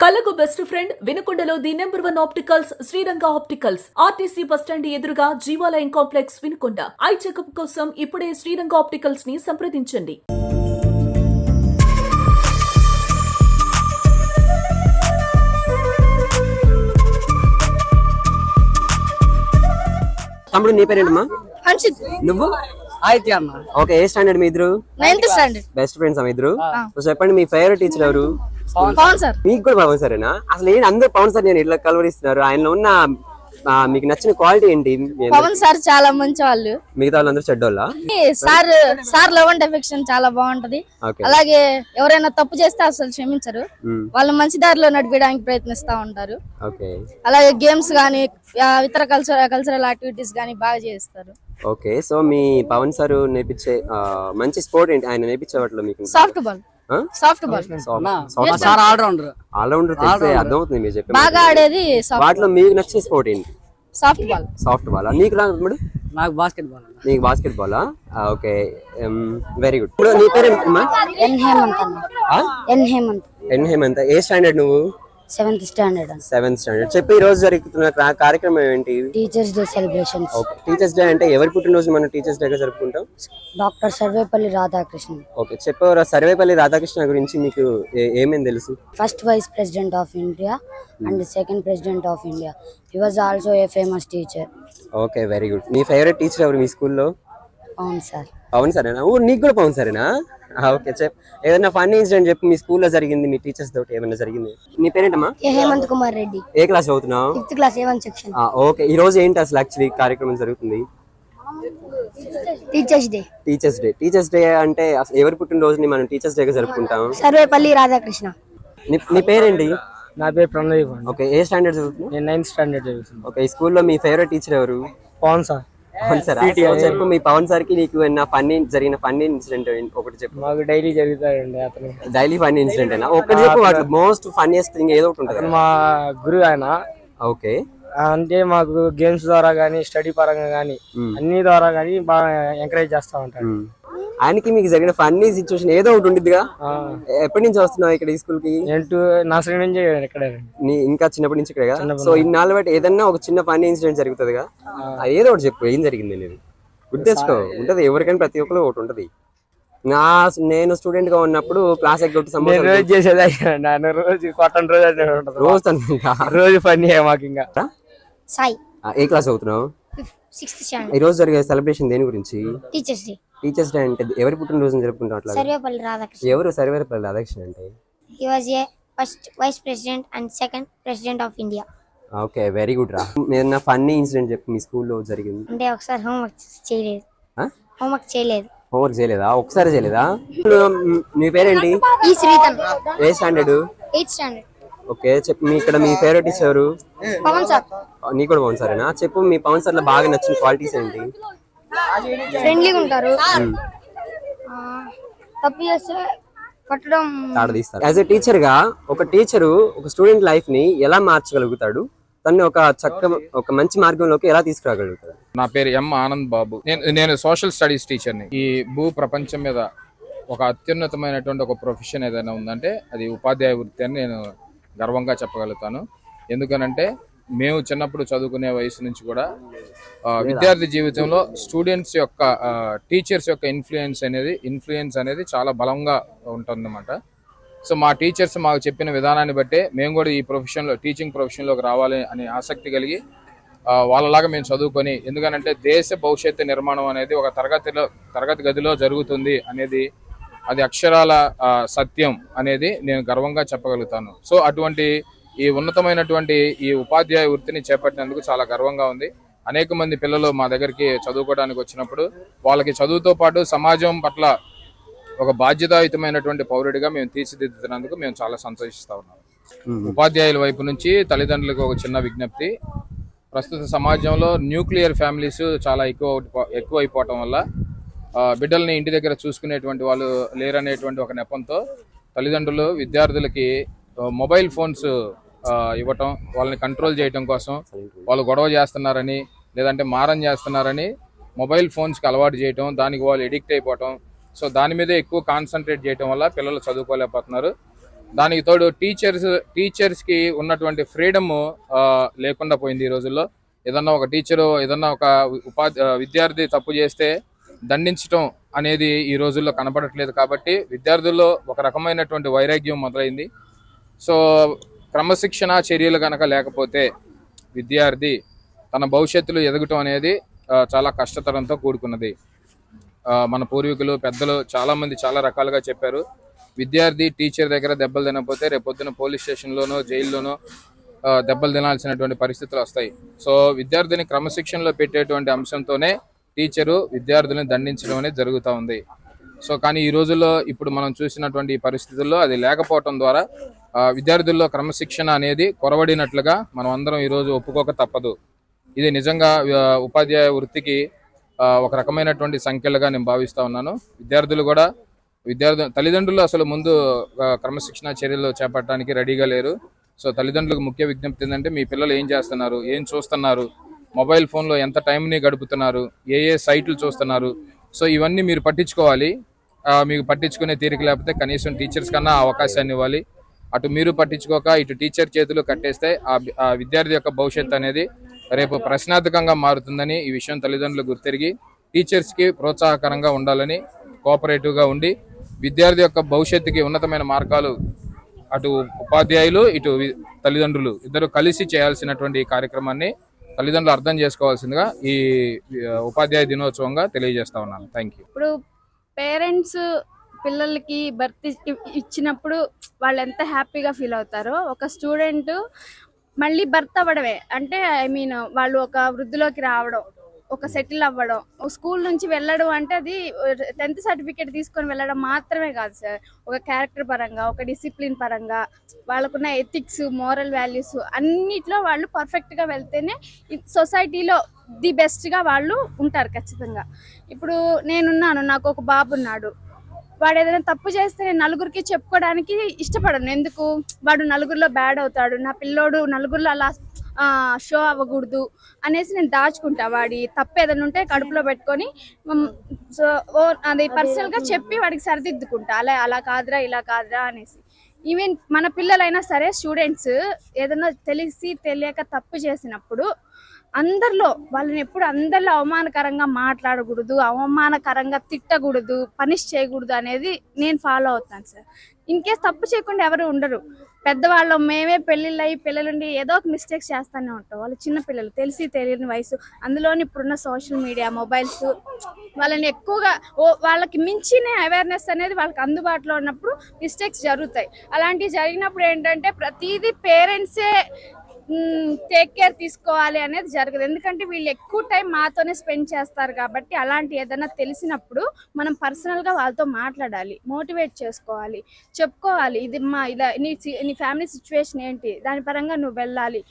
కళ్ళకు best friend వినుకొండలో the number 1 opticals Sriranga opticals RTC bus stand ఎదురుగా Jeevalayam complex Vinukonda. Eye checkup కోసం ఇప్పుడే శ్రీరంగ ఆప్టికల్స్ ని సంప్రదించండి. తమ్ముడు నీ పేరేంటమ్మా? హన్షిత్. నువ్వు? ఆయితే అన్న. ఓకే, ఏ స్టాండర్డ్ మీ ఇద్దరు? 9th standard. బెస్ట్ ఫ్రెండ్స్ మీ ఇద్దరు? చెప్పండి, మీ ఫేవరెట్ టీచర్ ఎవరు? పవన్ సార్. మీకు కూడా పవన్ సారేనా? అసలు ఏంటి అందరూ పవన్ సార్ నేను ఇట్లా కలవరిస్తున్నారు? ఆయనలో ఉన్న మీకు నచ్చిన క్వాలిటీ ఏంటి? పవన్ సార్ చాలా మంచి వాళ్ళు. మిగతా వాళ్ళందరూ చెడ్డోళ్ళా? సార్ లవ్ అండ్ ఎఫెక్షన్ చాలా బాగుంటది. అలాగే ఎవరైనా తప్పు చేస్తే అసలు క్షమించరు. వాళ్ళు మంచి దారిలో నడిపించడానికి ప్రయత్నిస్తా ఉంటారు. అలాగే గేమ్స్ గానీ ఇతర కల్చరల్ యాక్టివిటీస్ గానీ బాగా చేస్తారు. ఓకే, సో మీ పవన్ సార్ నేర్పించే మంచి స్పోర్ట్ ఏంటి? ఆయన నేర్పించే వాటిలో మీకు? Soft ball. ఆల్రౌండర్ తెలిసే అర్థమవుతుంది మీరు చెప్పే. బాగా ఆడేది వాటిలో మీకు నచ్చే స్పోర్ట్ ఏంటి? Soft ball. Soft ball. నీకు రాదు? నాకు బాస్కెట్ బాల్. నీకు basket Bala? Okay, very good. ఇప్పుడు నీ పేరేంటమ్మా? ఎన్ హేమంత్. ఏ స్టాండర్డ్ నువ్వు? 7th standard. 7th standard. చెప్పి ఈ రోజు జరుగుతున్న కార్యక్రమం ఏంటి? Teachers day celebrations. Okay, teachers day అంటే ఎవరి పుట్టినరోజు మనం టీచర్స్ డేగా జరుపుకుంటాం? డాక్టర్ సర్వేపల్లి రాధాకృష్ణ. ఓకే, చెప్పేవారు సర్వేపల్లి రాధాకృష్ణ గురించి మీకు ఏమేమి తెలుసు? First vice president of India and second president of India. He was also a famous teacher. Okay, very good. మీ ఫేవరెట్ టీచర్ ఎవరు మీ స్కూల్లో? పవన్ సార్. పవన్ సారేనా? నీకు కూడా పవన్ సారేనా? ఓకే, ఏదైనా ఫన్నీ ఇన్సిడెంట్ చెప్పి మీ స్కూల్లో జరిగింది, మీ టీచర్స్ తోటి ఏమైనా జరిగింది? నీ పేరేంటమ్మా? హేమంత్ కుమార్ రెడ్డి. ఏ క్లాస్ చదువుతున్నావు? 5th class A1 section. Okay, ఈ రోజు ఏంటి అసలు యాక్చువల్లీ కార్యక్రమం జరుగుతుంది? Teachers day. Teachers day. Teachers day అంటే ఎవరి పుట్టినరోజుని మనం టీచర్స్ డేగా జరుపుకుంటాం? సర్వేపల్లి రాధాకృష్ణ. నీ పేరేంటి? నా పేరు ప్రణయ్. ఓకే, ఏ స్టాండర్డ్ చదువుతున్నావు? నేను 9th స్టాండర్డ్ చదువుతున్నాను. ఓకే, ఈ స్కూల్లో మీ ఫేవరెట్ టీచర్ ఎవరు? పవన్ సార్. పవన్ సార్. చెప్పు, మీ పవన్ సార్ కి నీకు జరిగిన ఫన్నీ ఇన్సిడెంట్ ఒకటి చెప్పు. మాకు డైలీ జరుగుతాయండి అతను. డైలీ ఫన్నీ ఇన్సిడెంట్ అయినా ఒకటి చెప్పు. వాటి మోస్ట్ ఫన్నీయెస్ట్ థింగ్ ఏదో ఒకటి ఉంటుంది. మా గురువు ఆయన. ఓకే, అంటే మాకు గేమ్స్ ద్వారా గానీ స్టడీ పరంగా గానీ అన్ని ద్వారా గానీ బాగా ఎంకరేజ్ చేస్తా ఉంటాడు. ఆయనకి మీకు జరిగిన ఫన్నీ సిచ్యువేషన్ ఏదో ఒకటి ఉండిద్దిగా? ఎప్పటి నుంచి వస్తున్నావు ఇక్కడ ఈ స్కూల్ కి? నర్సరీ నుంచి ఇక్కడ. ఇంకా చిన్నప్పటి నుంచి ఇక్కడ. సో ఇన్నాళ్ళు బట్టి ఏదన్నా ఒక చిన్న ఫన్నీ ఇన్సిడెంట్ జరుగుతుందిగా, ఏదో ఒకటి చెప్పు. ఏం జరిగింది అనేది గుర్తెచ్చుకో. ఉంటది ఎవరికైనా, ప్రతి ఒక్కరు ఒకటి ఉంటది. నేను స్టూడెంట్ గా ఉన్నప్పుడు క్లాస్ ఎగ్గొట్టి రోజు చేసేది రోజు కొట్టని రోజు ఫన్నీ మాకు. ఇంకా సాయి. ఏ క్లాస్ చదువుతున్నావు? 6th standard. ఈ రోజు జరిగే సెలబ్రేషన్ దేని గురించి? Teachers day. టీచర్స్ డే అంటే ఎవరి పుట్టినరోజు జరుపుకుంటాం? అట్లా సర్వేపల్లి రాధాకృష్ణ. ఎవరు సర్వేపల్లి రాధాకృష్ణ అంటే? He was a first vice president and second president of India. Okay, very good రా. ఏదైనా ఫన్నీ ఇన్సిడెంట్ చెప్పు మీ స్కూల్లో జరిగింది. అంటే ఒకసారి హోంవర్క్ చేయలేదు. హోంవర్క్ చేయలేదా? ఒకసారి చేయలేదా? నీ పేరేంటి? ఈ శ్రీతన్. ఏ స్టాండర్డ్? 8th standard. ఓకే, చెప్పు. ఇక్కడ మీ ఫేవరెట్ టీచర్ ఎవరు? పవన్ సార్. నీ కూడా పవన్ సారేనా? చెప్పు, మీ పవన్ సార్ లో బాగా నచ్చిన క్వాలిటీస్ ఏంటి? ఫ్రెండ్లీగా ఉంటారు. తప్పు చేస్తే కొట్టడం తాడదీస్తారు. యాజ్ ఎ టీచర్ గా ఒక టీచరు ఒక స్టూడెంట్ లైఫ్ ని ఎలా మార్చగలుగుతాడు? తను ఒక మంచి మార్గంలోకి ఎలా తీసుకురాగలుగుతాడు? నా పేరు ఎం ఆనంద్ బాబు. నేను సోషల్ స్టడీస్ టీచర్ని. ఈ భూ ప్రపంచం మీద ఒక అత్యున్నతమైనటువంటి ఒక ప్రొఫెషన్ ఏదైనా ఉందంటే అది ఉపాధ్యాయ వృత్తి అని నేను గర్వంగా చెప్పగలుగుతాను. ఎందుకనంటే మేము చిన్నప్పుడు చదువుకునే వయసు నుంచి కూడా విద్యార్థి జీవితంలో స్టూడెంట్స్ యొక్క టీచర్స్ యొక్క ఇన్ఫ్లుయెన్స్ అనేది చాలా బలంగా ఉంటుందన్నమాట. సో మా టీచర్స్ మాకు చెప్పిన విధానాన్ని బట్టే మేము కూడా ఈ ప్రొఫెషన్లో, టీచింగ్ ప్రొఫెషన్లోకి రావాలి అనే ఆసక్తి కలిగి వాళ్ళలాగా మేము చదువుకొని, ఎందుకనంటే దేశ భవిష్యత్తు నిర్మాణం అనేది ఒక తరగతి గదిలో జరుగుతుంది అనేది అది అక్షరాల సత్యం అనేది నేను గర్వంగా చెప్పగలుగుతాను. సో అటువంటి ఈ ఉన్నతమైనటువంటి ఈ ఉపాధ్యాయ వృత్తిని చేపట్టినందుకు చాలా గర్వంగా ఉంది. అనేక మంది పిల్లలు మా దగ్గరికి చదువుకోవడానికి వచ్చినప్పుడు వాళ్ళకి చదువుతో పాటు సమాజం పట్ల ఒక బాధ్యతాయుతమైనటువంటి పౌరుడిగా మేము తీర్చిదిద్దుతున్నందుకు మేము చాలా సంతోషిస్తా ఉన్నాం. ఉపాధ్యాయుల వైపు నుంచి తల్లిదండ్రులకు ఒక చిన్న విజ్ఞప్తి. ప్రస్తుత సమాజంలో న్యూక్లియర్ ఫ్యామిలీస్ చాలా ఎక్కువ అయిపోవటం వల్ల బిడ్డల్ని ఇంటి దగ్గర చూసుకునేటువంటి వాళ్ళు లేరనేటువంటి ఒక నెపంతో తల్లిదండ్రులు విద్యార్థులకి మొబైల్ ఫోన్స్ ఇవ్వటం, వాళ్ళని కంట్రోల్ చేయటం కోసం, వాళ్ళు గొడవ చేస్తున్నారని లేదంటే మారం చేస్తున్నారని మొబైల్ ఫోన్స్కి అలవాటు చేయటం, దానికి వాళ్ళు ఎడిక్ట్ అయిపోవటం. సో దాని మీదే ఎక్కువ కాన్సన్ట్రేట్ చేయడం వల్ల పిల్లలు చదువుకోలేకపోతున్నారు. దానికి తోడు టీచర్స్కి ఉన్నటువంటి ఫ్రీడమ్ లేకుండా పోయింది ఈ రోజుల్లో. ఏదన్నా ఒక టీచరు ఏదన్నా ఒక విద్యార్థి తప్పు చేస్తే దండించడం అనేది ఈ రోజుల్లో కనపడట్లేదు. కాబట్టి విద్యార్థుల్లో ఒక రకమైనటువంటి వైరాగ్యం మొదలైంది. సో క్రమశిక్షణ చర్యలు కనుక లేకపోతే విద్యార్థి తన భవిష్యత్తులో ఎదగటం అనేది చాలా కష్టతరంతో కూడుకున్నది. మన పూర్వీకులు పెద్దలు చాలామంది చాలా రకాలుగా చెప్పారు. విద్యార్థి టీచర్ దగ్గర దెబ్బలు తినకపోతే రేపొద్దున పోలీస్ స్టేషన్లోనో జైల్లోనో దెబ్బలు తినాల్సినటువంటి పరిస్థితులు వస్తాయి. సో విద్యార్థిని క్రమశిక్షణలో పెట్టేటువంటి అంశంతోనే టీచరు విద్యార్థులను దండించడం అనేది జరుగుతూ ఉంది. సో కానీ ఈ రోజుల్లో ఇప్పుడు మనం చూసినటువంటి ఈ పరిస్థితుల్లో అది లేకపోవటం ద్వారా విద్యార్థుల్లో క్రమశిక్షణ అనేది కొరవడినట్లుగా మనం అందరం ఈరోజు ఒప్పుకోక తప్పదు. ఇది నిజంగా ఉపాధ్యాయ వృత్తికి ఒక రకమైనటువంటి సంఖ్యలుగా నేను భావిస్తూ ఉన్నాను. తల్లిదండ్రులు అసలు ముందు క్రమశిక్షణ చర్యలు చేపట్టడానికి రెడీగా లేరు. సో తల్లిదండ్రులకు ముఖ్య విజ్ఞప్తి ఏంటంటే మీ పిల్లలు ఏం చేస్తున్నారు, ఏం చూస్తున్నారు, మొబైల్ ఫోన్లో ఎంత టైంని గడుపుతున్నారు, ఏ సైట్లు చూస్తున్నారు, సో ఇవన్నీ మీరు పట్టించుకోవాలి. మీకు పట్టించుకునే తీరిక లేకపోతే కనీసం టీచర్స్ కన్నా అవకాశాన్ని ఇవ్వాలి. అటు మీరు పట్టించుకోక ఇటు టీచర్ చేతులు కట్టేస్తే ఆ విద్యార్థి యొక్క భవిష్యత్తు అనేది రేపు ప్రశ్నార్థకంగా మారుతుందని ఈ విషయం తల్లిదండ్రులు గుర్తెరిగి టీచర్స్కి ప్రోత్సాహకరంగా ఉండాలని, కోఆపరేటివ్గా ఉండి విద్యార్థి యొక్క భవిష్యత్తుకి ఉన్నతమైన మార్గాలు అటు ఉపాధ్యాయులు ఇటు తల్లిదండ్రులు ఇద్దరు కలిసి చేయాల్సినటువంటి ఈ కార్యక్రమాన్ని తల్లిదండ్రులు అర్థం చేసుకోవాల్సిందిగా ఈ ఉపాధ్యాయ దినోత్సవంగా తెలియజేస్తా ఉన్నాను. Thank you. ఇప్పుడు పేరెంట్స్ పిల్లలకి బర్త్ ఇచ్చినప్పుడు వాళ్ళు ఎంత హ్యాపీగా ఫీల్ అవుతారో, ఒక స్టూడెంట్ మళ్ళీ బర్త్ అవ్వడమే అంటే వాళ్ళు ఒక వృద్ధిలోకి రావడం, ఒక సెటిల్ అవ్వడం, స్కూల్ నుంచి వెళ్ళడం అంటే అది 10th సర్టిఫికేట్ తీసుకొని వెళ్ళడం మాత్రమే కాదు సార్. ఒక క్యారెక్టర్ పరంగా, ఒక డిసిప్లిన్ పరంగా, వాళ్ళకున్న ఎథిక్స్, మోరల్ వాల్యూస్ అన్నిట్లో వాళ్ళు పర్ఫెక్ట్గా వెళ్తేనే సొసైటీలో ది బెస్ట్గా వాళ్ళు ఉంటారు ఖచ్చితంగా. ఇప్పుడు నేనున్నాను, నాకు ఒక బాబు ఉన్నాడు, వాడు ఏదైనా తప్పు చేస్తే నేను నలుగురికి చెప్పుకోవడానికి ఇష్టపడను. ఎందుకు? వాడు నలుగురిలో బ్యాడ్ అవుతాడు, నా పిల్లోడు నలుగురిలో అలా షో అవ్వకూడదు అనేసి నేను దాచుకుంటా. వాడి తప్పు ఏదైనా ఉంటే కడుపులో పెట్టుకొని సో అది పర్సనల్గా చెప్పి వాడికి సరిదిద్దుకుంటా. అలా కాదురా, ఇలా కాదురా అనేసి. ఈవెన్ మన పిల్లలైనా సరే, స్టూడెంట్స్ ఏదైనా తెలియక తప్పు చేసినప్పుడు వాళ్ళని ఎప్పుడు అందరిలో అవమానకరంగా మాట్లాడకూడదు, అవమానకరంగా తిట్టకూడదు, పనిష్ చేయకూడదు అనేది నేను ఫాలో అవుతాను సార్. ఇన్ కేస్ తప్పు చేయకుండా ఎవరు ఉండరు. పెద్దవాళ్ళు మేమే పిల్లలుండి ఏదో ఒక మిస్టేక్స్ చేస్తూనే ఉంటాం. వాళ్ళు చిన్న పిల్లలు, తెలియని వయసు, అందులోని ఇప్పుడున్న సోషల్ మీడియా, మొబైల్స్ వాళ్ళని ఎక్కువగా వాళ్ళకి మించిన అవేర్నెస్ అనేది వాళ్ళకి అందుబాటులో ఉన్నప్పుడు మిస్టేక్స్ జరుగుతాయి. అలాంటివి జరిగినప్పుడు ఏంటంటే ప్రతిదీ పేరెంట్సే టేక్ కేర్ తీసుకోవాలి అనేది జరగదు. ఎందుకంటే వీళ్ళు ఎక్కువ టైం మాతోనే స్పెండ్ చేస్తారు కాబట్టి అలాంటి ఏదైనా తెలిసినప్పుడు మనం పర్సనల్గా వాళ్ళతో మాట్లాడాలి, మోటివేట్ చేసుకోవాలి, చెప్పుకోవాలి. ఇది ఇలా నీ ఫ్యామిలీ సిచ్యువేషన్ ఏంటి, దాని పరంగా నువ్వు వెళ్ళాలి.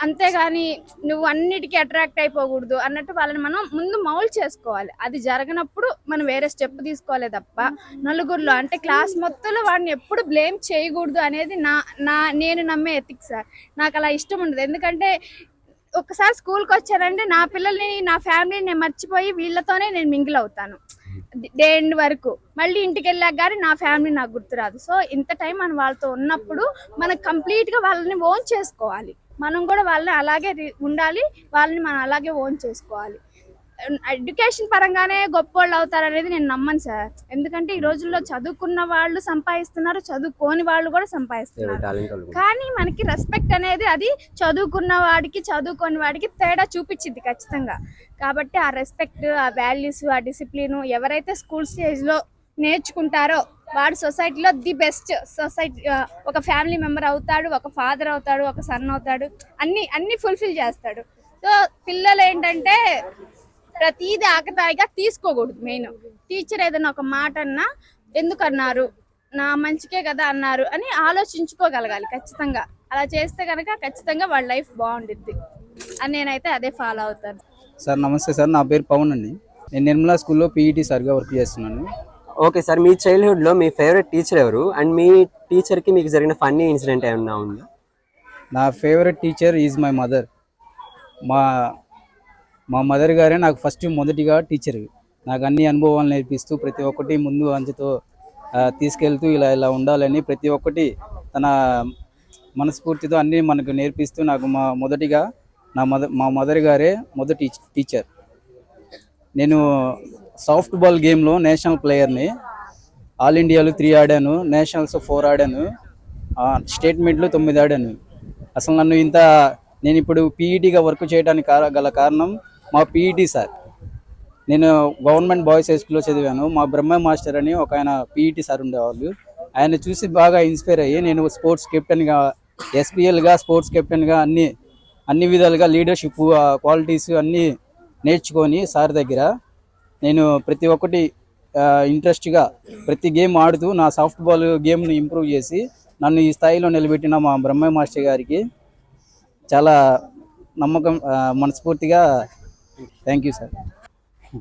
అంతేగాని నువ్వు అన్నిటికీ అట్రాక్ట్ అయిపోకూడదు అన్నట్టు వాళ్ళని మనం ముందు మౌల్డ్ చేసుకోవాలి. అది జరగనప్పుడు మనం వేరే స్టెప్ తీసుకోవాలి తప్ప నలుగురిలో అంటే క్లాస్ మొత్తంలో వాడిని ఎప్పుడు బ్లేమ్ చేయకూడదు అనేది నేను నమ్మే ఎథిక్స్ సార్. నాకు అలా ఇష్టం ఉండదు. ఎందుకంటే ఒకసారి స్కూల్కి వచ్చానంటే నా పిల్లల్ని, నా ఫ్యామిలీని నేను మర్చిపోయి వీళ్ళతోనే నేను మింగిల్ అవుతాను డే ఎండ్ వరకు. మళ్ళీ ఇంటికి వెళ్ళాక కానీ నా ఫ్యామిలీ నాకు గుర్తురాదు. సో ఇంత టైం మనం వాళ్ళతో ఉన్నప్పుడు మనం కంప్లీట్గా వాళ్ళని ఓన్ చేసుకోవాలి. మనం కూడా వాళ్ళని అలాగే ఉండాలి, వాళ్ళని మనం అలాగే ఓన్ చేసుకోవాలి. ఎడ్యుకేషన్ పరంగానే గొప్పోళ్ళు అవుతారనేది నేను నమ్మను సార్. ఎందుకంటే ఈ రోజుల్లో చదువుకున్న వాళ్ళు సంపాదిస్తున్నారు, చదువుకోని వాళ్ళు కూడా సంపాదిస్తున్నారు. కానీ మనకి రెస్పెక్ట్ అనేది అది చదువుకున్న వాడికి చదువుకోని వాడికి తేడా చూపించింది ఖచ్చితంగా. కాబట్టి ఆ రెస్పెక్ట్, ఆ వాల్యూస్, ఆ డిసిప్లిన్ ఎవరైతే స్కూల్ స్టేజ్లో నేర్చుకుంటారో వాడు సొసైటీలో ది బెస్ట్ ఒక ఫ్యామిలీ మెంబర్ అవుతాడు, ఒక ఫాదర్ అవుతాడు, ఒక సన్ అవుతాడు, అన్ని ఫుల్ఫిల్ చేస్తాడు. సో పిల్లలు ఏంటంటే ప్రతిదీ ఆకతాయిగా తీసుకోకూడదు. మెయిన్ టీచర్ ఏదైనా ఒక మాట అన్నా ఎందుకు అన్నారు, నా మంచికే కదా అన్నారు అని ఆలోచించుకోగలగాలి ఖచ్చితంగా. అలా చేస్తే కనుక ఖచ్చితంగా వాళ్ళ లైఫ్ బాగుంటుంది అని నేనైతే అదే ఫాలో అవుతాను. సార్ నమస్తే సార్, నా పేరు పవన్ అండి. నేను నిర్మలా స్కూల్లో పీఈటీ సార్గా వర్క్ చేస్తున్నాను. ఓకే సార్, మీ చైల్డ్హుడ్లో మీ ఫేవరెట్ టీచర్ ఎవరు? అండ్ మీ టీచర్కి మీకు జరిగిన ఫన్నీ ఇన్సిడెంట్ ఏమన్నా ఉందా? నా favourite teacher is my mother. మా మదర్ గారే నాకు మొదటిగా టీచర్. నాకు అన్ని అనుభవాలు నేర్పిస్తూ ప్రతి ఒక్కటి ముందు అంచుతో తీసుకెళ్తూ ఇలా ఇలా ఉండాలని ప్రతి ఒక్కటి తన మనస్ఫూర్తితో అన్నీ మనకు నేర్పిస్తూ నాకు మొదటిగా మా మదర్ గారే మొదటి టీచర్. నేను సాఫ్ట్ బాల్ గేమ్లో నేషనల్ ప్లేయర్ని. ఆల్ ఇండియాలో 3 ఆడాను, నేషనల్స్ 4 ఆడాను, స్టేట్ మీట్లో 9 ఆడాను. అసలు నేను ఇప్పుడు పీఈటీగా వర్క్ చేయడానికి గల కారణం మా పీఈటీ సార్. నేను గవర్నమెంట్ బాయ్స్ హై స్కూల్లో చదివాను. మా బ్రహ్మ మాస్టర్ అని ఒక ఆయన పీఈటీ సార్ ఉండేవాళ్ళు. ఆయన చూసి బాగా ఇన్స్పైర్ అయ్యి నేను స్పోర్ట్స్ కెప్టెన్గా, ఎస్పీఎల్గా, స్పోర్ట్స్ కెప్టెన్గా అన్ని విధాలుగా లీడర్షిప్ క్వాలిటీస్ అన్నీ నేర్చుకొని సార్ దగ్గర నేను ప్రతి ఒక్కటి ఇంట్రెస్ట్గా ప్రతి గేమ్ ఆడుతూ నా సాఫ్ట్ బాల్ గేమ్ని ఇంప్రూవ్ చేసి నన్ను ఈ స్థాయిలో నిలబెట్టిన మా బ్రహ్మ మాస్టర్ గారికి చాలా నమ్మకం, మనస్ఫూర్తిగా థ్యాంక్ యూ సార్.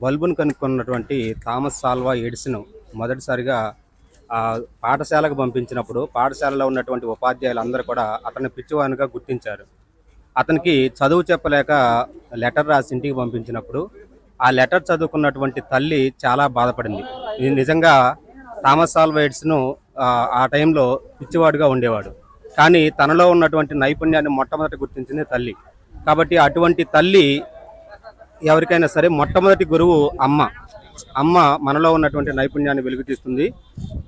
బల్బును కనుక్కున్నటువంటి థామస్ ఆల్వా ఎడిసన్ మొదటిసారిగా పాఠశాలకు పంపించినప్పుడు పాఠశాలలో ఉన్నటువంటి ఉపాధ్యాయులు అందరూ కూడా అతన్ని పిచ్చివానిగా గుర్తించారు. అతనికి చదువు చెప్పలేక లెటర్ రాసి ఇంటికి పంపించినప్పుడు ఆ లెటర్ చదువుకున్నటువంటి తల్లి చాలా బాధపడింది. ఇది నిజంగా థామస్ ఆల్వా ఎడిసన్ ఆ టైంలో పిచ్చివాడుగా ఉండేవాడు, కానీ తనలో ఉన్నటువంటి నైపుణ్యాన్ని మొట్టమొదటి గుర్తించింది తల్లి. కాబట్టి అటువంటి తల్లి ఎవరికైనా సరే మొట్టమొదటి గురువు అమ్మ మనలో ఉన్నటువంటి నైపుణ్యాన్ని వెలుగుతీస్తుంది.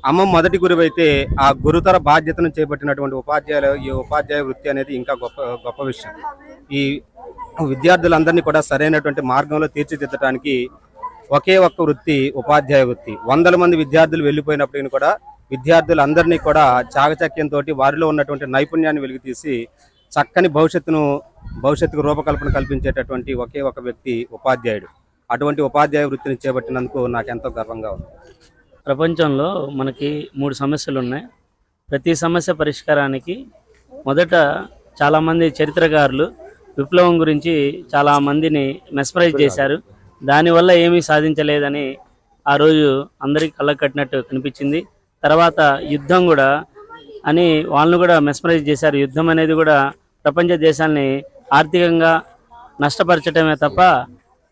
అమ్మ మొదటి గురువు అయితే ఆ గురుతర బాధ్యతను చేపట్టినటువంటి ఈ ఉపాధ్యాయ వృత్తి అనేది ఇంకా గొప్ప విషయం. ఈ విద్యార్థులందరినీ కూడా సరైనటువంటి మార్గంలో తీర్చిదిద్దడానికి ఒకే ఒక్క వృత్తి ఉపాధ్యాయ వృత్తి. 100 మంది విద్యార్థులు వెళ్ళిపోయినప్పటికీ కూడా విద్యార్థులందరినీ కూడా చాకచక్యంతో వారిలో ఉన్నటువంటి నైపుణ్యాన్ని వెలుగుతీసి చక్కని భవిష్యత్తుకు రూపకల్పన కల్పించేటటువంటి ఒకే ఒక వ్యక్తి ఉపాధ్యాయుడు. అటువంటి ఉపాధ్యాయ వృత్తిని చేపట్టినందుకు నాకు ఎంతో గర్వంగా ఉంది. ప్రపంచంలో మనకి 3 సమస్యలు ఉన్నాయి. ప్రతి సమస్య పరిష్కారానికి మొదట చాలామంది చరిత్రకారులు విప్లవం గురించి చాలామందిని మెస్మరైజ్ చేశారు. దానివల్ల ఏమీ సాధించలేదని ఆ రోజు అందరికీ కళ్ళకు కట్టినట్టు కనిపించింది. తర్వాత యుద్ధం కూడా అని వాళ్ళను కూడా మెస్మరైజ్ చేశారు. యుద్ధం అనేది కూడా ప్రపంచ దేశాలని ఆర్థికంగా నష్టపరచడమే తప్ప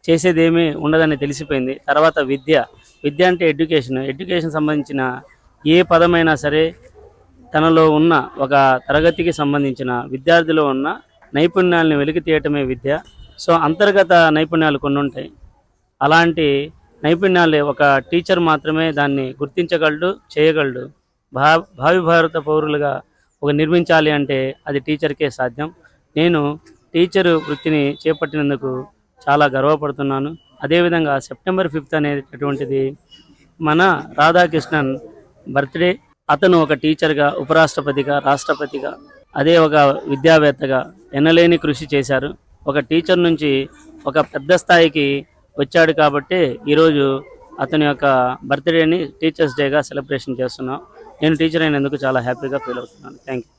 చేసేది ఏమీ ఉండదని తెలిసిపోయింది. తర్వాత విద్య అంటే ఎడ్యుకేషన్ సంబంధించిన ఏ పదమైనా సరే తనలో ఉన్న ఒక తరగతికి సంబంధించిన విద్యార్థిలో ఉన్న నైపుణ్యాలను వెలికి తీయటమే విద్య. సో అంతర్గత నైపుణ్యాలు కొన్ని ఉంటాయి. అలాంటి నైపుణ్యాలు ఒక టీచర్ మాత్రమే దాన్ని గుర్తించగలడు, చేయగలడు. భావి భారత పౌరులుగా నిర్మించాలి అంటే అది టీచర్కే సాధ్యం. నేను టీచరు వృత్తిని చేపట్టినందుకు చాలా గర్వపడుతున్నాను. అదేవిధంగా సెప్టెంబర్ 5 అనేటటువంటిది మన రాధాకృష్ణన్ బర్త్డే. అతను ఒక టీచర్గా, ఉపరాష్ట్రపతిగా, రాష్ట్రపతిగా, అదే ఒక విద్యావేత్తగా ఎనలేని కృషి చేశారు. ఒక టీచర్ నుంచి ఒక పెద్ద స్థాయికి వచ్చాడు కాబట్టి ఈరోజు అతని యొక్క బర్త్డేని టీచర్స్ డేగా సెలబ్రేషన్ చేస్తున్నాం. నేను టీచర్ అయినందుకు చాలా హ్యాపీగా ఫీల్ అవుతున్నాను. Thank you.